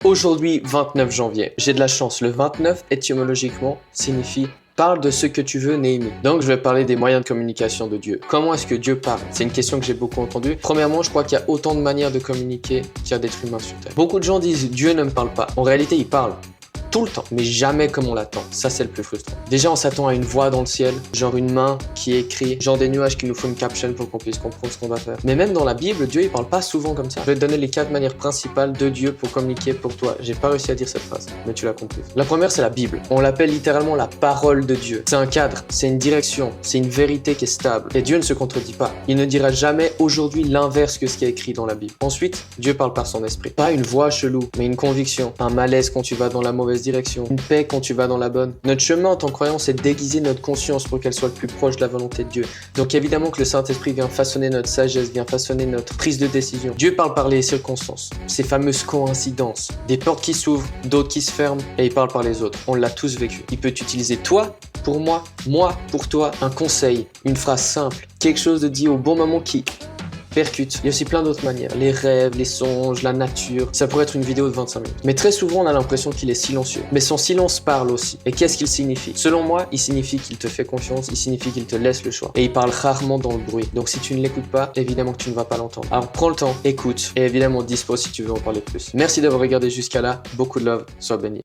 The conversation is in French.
Aujourd'hui, 29 janvier. J'ai de la chance. Le 29, étymologiquement, signifie parle de ce que tu veux, Néhémie. Donc, je vais parler des moyens de communication de Dieu. Comment est-ce que Dieu parle? C'est une question que j'ai beaucoup entendue. Premièrement, je crois qu'il y a autant de manières de communiquer qu'il y a d'êtres humains sur Terre. Beaucoup de gens disent Dieu ne me parle pas. En réalité, il parle. Tout le temps, mais jamais comme on l'attend. Ça, c'est le plus frustrant. Déjà, on s'attend à une voix dans le ciel, genre une main qui écrit, genre des nuages qui nous font une caption pour qu'on puisse comprendre ce qu'on va faire. Mais même dans la Bible, Dieu, il parle pas souvent comme ça. Je vais te donner les 4 manières principales de Dieu pour communiquer pour toi. J'ai pas réussi à dire cette phrase, mais tu l'as compris. La première, c'est la Bible. On l'appelle littéralement la parole de Dieu. C'est un cadre, c'est une direction, c'est une vérité qui est stable. Et Dieu ne se contredit pas. Il ne dira jamais aujourd'hui l'inverse que ce qui est écrit dans la Bible. Ensuite, Dieu parle par son esprit. Pas une voix chelou, mais une conviction, un malaise quand tu vas dans la mauvaise direction, une paix quand tu vas dans la bonne. Notre chemin en tant que croyant, c'est déguiser notre conscience pour qu'elle soit le plus proche de la volonté de Dieu. Donc évidemment que le Saint-Esprit vient façonner notre sagesse, vient façonner notre prise de décision. Dieu parle par les circonstances, ces fameuses coïncidences, des portes qui s'ouvrent, d'autres qui se ferment, et il parle par les autres. On l'a tous vécu. Il peut utiliser toi pour moi pour toi, un conseil, une phrase simple, quelque chose de dit au bon moment qui percute. Il y a aussi plein d'autres manières. Les rêves, les songes, la nature. Ça pourrait être une vidéo de 25 minutes. Mais très souvent, on a l'impression qu'il est silencieux. Mais son silence parle aussi. Et qu'est-ce qu'il signifie? Selon moi, il signifie qu'il te fait confiance, il signifie qu'il te laisse le choix. Et il parle rarement dans le bruit. Donc si tu ne l'écoutes pas, évidemment que tu ne vas pas l'entendre. Alors prends le temps, écoute, et évidemment dispose si tu veux en parler plus. Merci d'avoir regardé jusqu'à là. Beaucoup de love, sois béni.